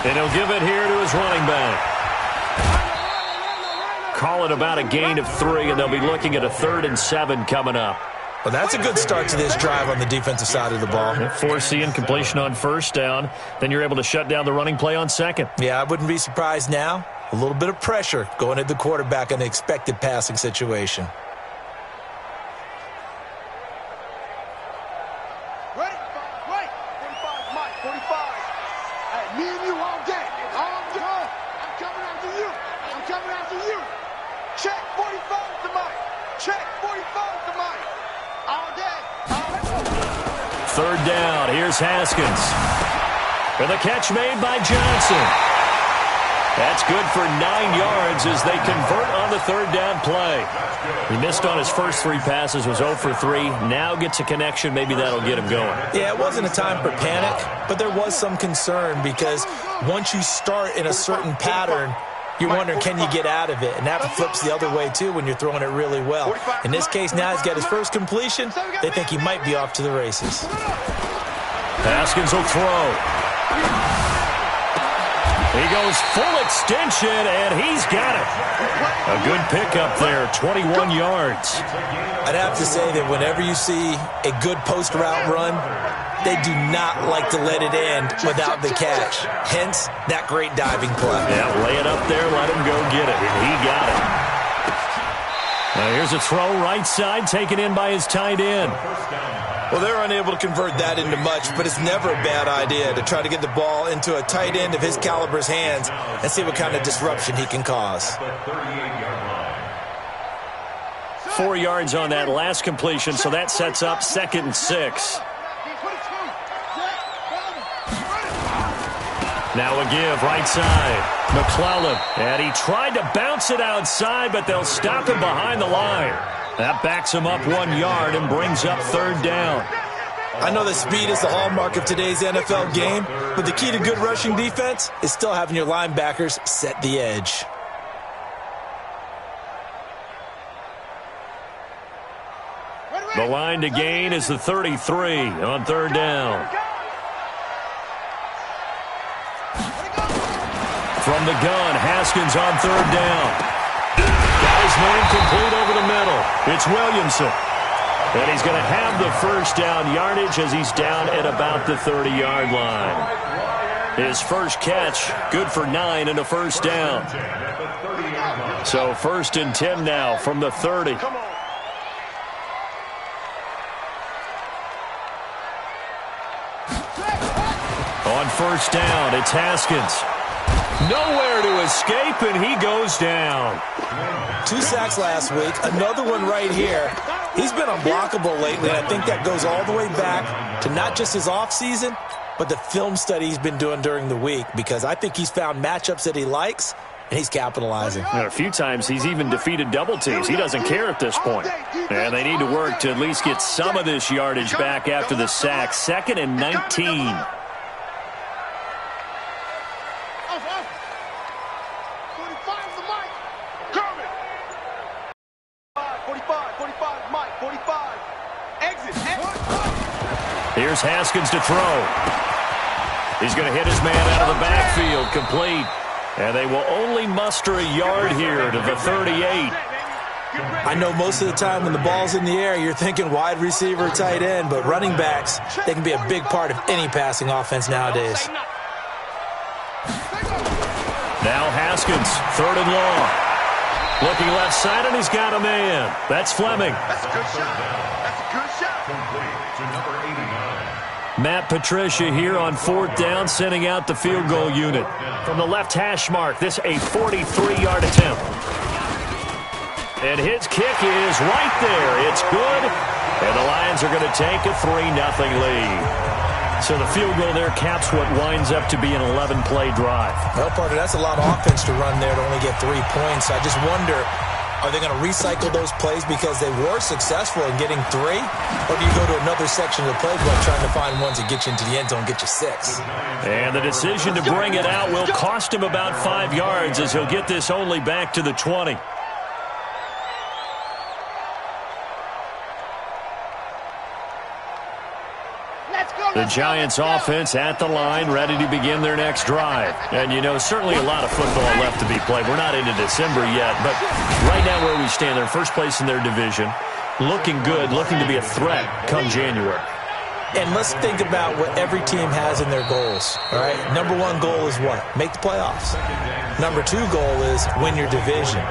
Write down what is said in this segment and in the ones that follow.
And he'll give it here to his running back. Call it about a gain of 3, and they'll be looking at a 3rd and 7 coming up. Well, that's a good start to this drive on the defensive side of the ball. Forcing completion on 1st down. Then you're able to shut down the running play on 2nd. Yeah, I wouldn't be surprised now. A little bit of pressure going at the quarterback in an expected passing situation. Ready? 45, Mike, 45. Hey, me and you all day. All day. I'm coming after you. I'm coming after you. Check 45 to Mike. Check 45 to Mike. All day. 3rd down. Here's Haskins. And the catch made by Johnson. That's good for 9 yards as they convert on the 3rd down play. He missed on his first 3 passes, was 0 for 3. Now gets a connection. Maybe that'll get him going. Yeah, it wasn't a time for panic, but there was some concern because once you start in a certain pattern, you're wondering, can you get out of it? And that flips the other way, too, when you're throwing it really well. In this case, now he's got his first completion. They think he might be off to the races. Haskins will throw. He goes full extension, and he's got it. A good pickup there, 21 yards. I'd have to say that whenever you see a good post route run, they do not like to let it end without the catch. Hence, that great diving play. Yeah, lay it up there, let him go get it, and he got it. Now here's a throw right side, taken in by his tight end. Well, they're unable to convert that into much, but it's never a bad idea to try to get the ball into a tight end of his caliber's hands and see what kind of disruption he can cause. 4 yards on that last completion, so that sets up 2nd and 6. Now a give, right side. McClellan, and he tried to bounce it outside, but they'll stop him behind the line. That backs him up 1 yard and brings up 3rd down. I know that speed is the hallmark of today's NFL game, but the key to good rushing defense is still having your linebackers set the edge. The line to gain is the 33 on 3rd down. From the gun, Haskins on 3rd down. Got his man complete over the middle. It's Williamson. And he's going to have the 1st down yardage as he's down at about the 30-yard line. His first catch, good for 9 and a 1st down. So 1st and 10 now from the 30. On 1st down, it's Haskins. Nowhere to escape, and he goes down. 2 sacks last week, another one right here. He's been unblockable lately, and I think that goes all the way back to not just his offseason, but the film study he's been doing during the week, because I think he's found matchups that he likes, and he's capitalizing. And a few times he's even defeated double teams. He doesn't care at this point. And they need to work to at least get some of this yardage back after the sack. 2nd and 19. Here's Haskins to throw. He's going to hit his man out of the backfield, complete. And they will only muster a yard here to the 38. I know most of the time when the ball's in the air, you're thinking wide receiver, tight end, but running backs, they can be a big part of any passing offense nowadays. Now Haskins, 3rd and long. Looking left side, and he's got a man. That's Fleming. That's a good shot. That's a good shot. Complete to number 89. Matt Patricia here on 4th down, sending out the field goal unit. From the left hash mark, this a 43-yard attempt. And his kick is right there. It's good. And the Lions are going to take a 3-0 lead. So the field goal there caps what winds up to be an 11-play drive. Well, partner, that's a lot of offense to run there to only get 3 points. I just wonder, are they going to recycle those plays because they were successful in getting 3? Or do you go to another section of the playbook trying to find ones that get you into the end zone, get you 6? And the decision to bring it out will cost him about 5 yards as he'll get this only back to the 20. Let's go, The Giants offense at the line, ready to begin their next drive. And, you know, certainly a lot of football left to be played. We're not into December yet, but right now where we stand, they're first place in their division, looking good, looking to be a threat come January. And let's think about what every team has in their goals, all right? Number one goal is what? Make the playoffs. Number two goal is win your division.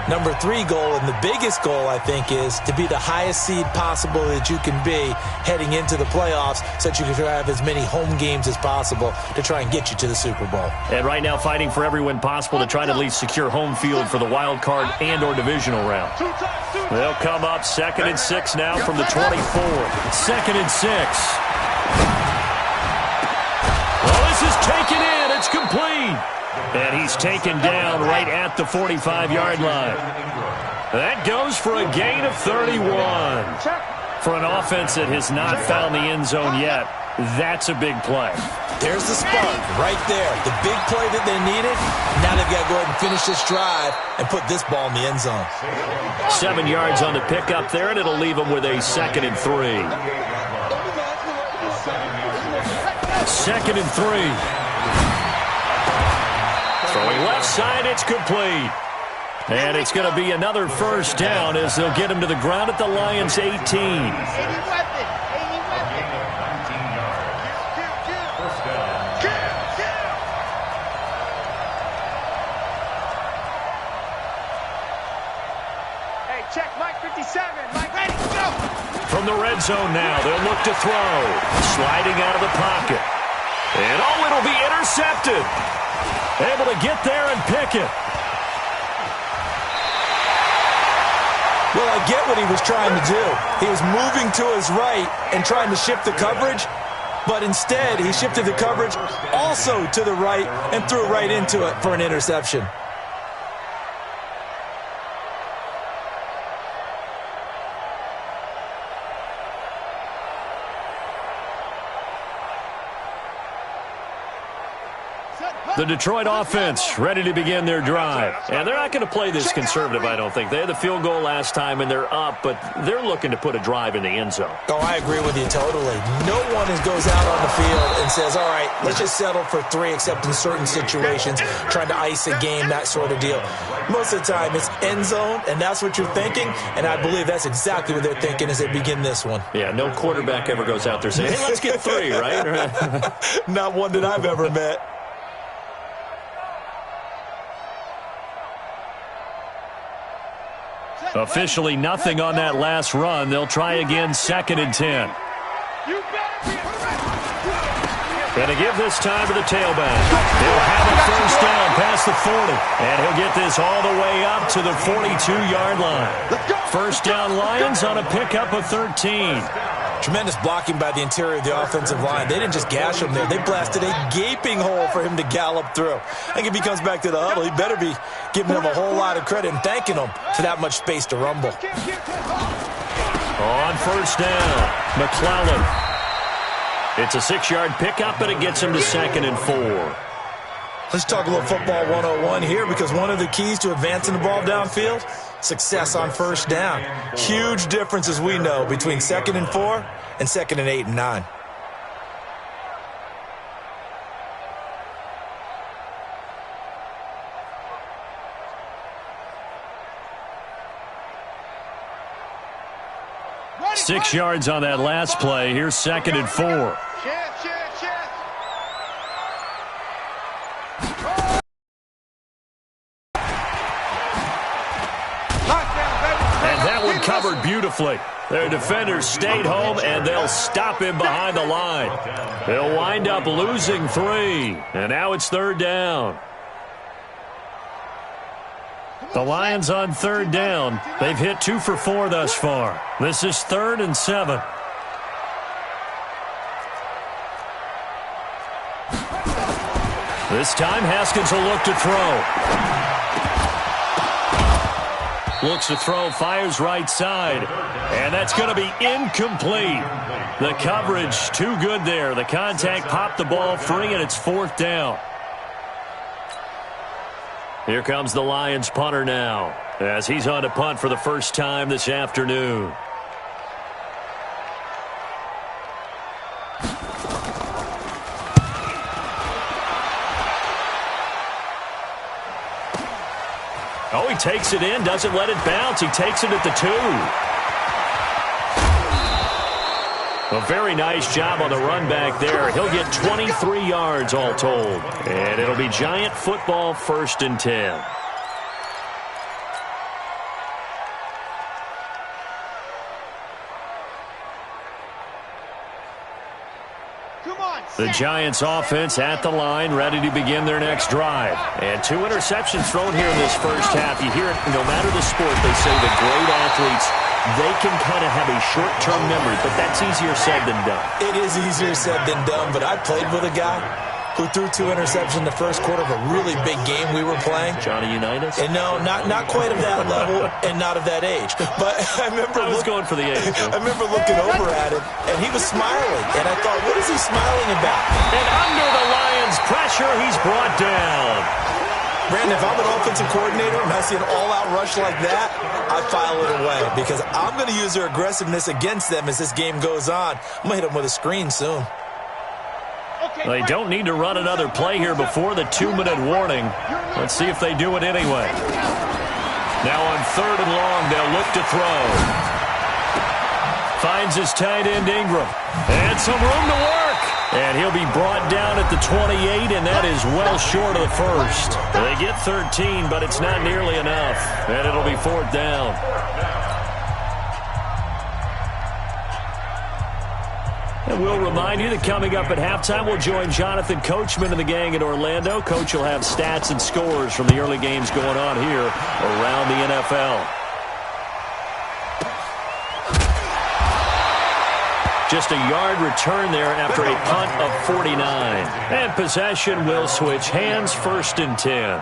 Number three goal, and the biggest goal, I think, is to be the highest seed possible that you can be heading into the playoffs so that you can have as many home games as possible to try and get you to the Super Bowl. And right now fighting for every win possible to try to at least secure home field for the wild card and or divisional round. They'll come up 2nd and 6 now from the 24. 2nd and 6. Well, this is taken in. It's complete. And he's taken down right at the 45-yard line. That goes for a gain of 31. For an offense that has not found the end zone yet, that's a big play. There's the spark right there. The big play that they needed. Now they've got to go ahead and finish this drive and put this ball in the end zone. 7 yards on the pickup there, and it'll leave them with a 2nd and 3. 2nd and 3. Throwing left side, it's complete. And it's going to be another first down as they'll get him to the ground at the Lions' 18. Hey, check Mike 57. Mike, ready, go! From the red zone now, they'll look to throw. Sliding out of the pocket. And oh, it'll be intercepted. Able to get there and pick it. Well, I get what he was trying to do. He was moving to his right and trying to shift the coverage, but instead he shifted the coverage also to the right and threw right into it for an interception. The Detroit offense ready to begin their drive. And they're not going to play this conservative, I don't think. They had the field goal last time, and they're up, but they're looking to put a drive in the end zone. Oh, I agree with you totally. No one goes out on the field and says, all right, let's just settle for 3, except in certain situations, trying to ice a game, that sort of deal. Most of the time, it's end zone, and that's what you're thinking, and I believe that's exactly what they're thinking as they begin this one. Yeah, no quarterback ever goes out there saying, hey, let's get 3, right? Not one that I've ever met. Officially nothing on that last run. They'll try again, 2nd and 10. Going to give this time to the tailback. He'll have a first down past the 40. And he'll get this all the way up to the 42-yard line. First down Lions on a pickup of 13. Tremendous blocking by the interior of the offensive line. They didn't just gash him there. They blasted a gaping hole for him to gallop through. I think if he comes back to the huddle, he better be giving them a whole lot of credit and thanking them for that much space to rumble. On first down, McClellan. It's a 6-yard pickup, but it gets him to 2nd and 4. Let's talk a little football 101 here, because one of the keys to advancing the ball downfield, success on first down. Huge difference, as we know, between 2nd and 4 and 2nd and 8 and 9. Ready, 6 yards on that last play. Here's 2nd and 4. Covered beautifully. Their defenders stayed home, and they'll stop him behind the line. They'll wind up losing 3, and now it's 3rd down. The Lions on 3rd down. They've hit 2 for 4 thus far. This is 3rd and 7. This time, Haskins will look to throw. Looks to throw, fires right side. And that's going to be incomplete. The coverage too good there. The contact popped the ball free, and it's 4th down. Here comes the Lions punter now, as he's on to punt for the first time this afternoon. Oh, he takes it in, doesn't let it bounce. He takes it at the 2. A very nice job on the run back there. He'll get 23 yards all told. And it'll be Giant football, 1st and 10. The Giants offense at the line, ready to begin their next drive. And 2 interceptions thrown here in this first half. You hear it, no matter the sport, they say the great athletes, they can kind of have a short-term memory, but that's easier said than done. It is easier said than done, but I played with a guy who threw 2 interceptions in the first quarter of a really big game we were playing. Johnny Unitas? And no, not quite of that level and not of that age. But I was going for the age. I remember looking over at him, and he was smiling. And I thought, what is he smiling about? And under the Lions' pressure, he's brought down. Brandon, if I'm an offensive coordinator and I see an all-out rush like that, I file it away because I'm going to use their aggressiveness against them as this game goes on. I'm going to hit them with a screen soon. They don't need to run another play here before the 2-minute warning. Let's see if they do it anyway. Now on 3rd and long, they'll look to throw. Finds his tight end Ingram. And some room to work. And he'll be brought down at the 28, and that is well short of the first. They get 13, but it's not nearly enough. And it'll be 4th down. And we'll remind you that coming up at halftime, we'll join Jonathan Coachman and the gang in Orlando. Coach will have stats and scores from the early games going on here around the NFL. Just a yard return there after a punt of 49. And possession will switch hands, 1st and 10.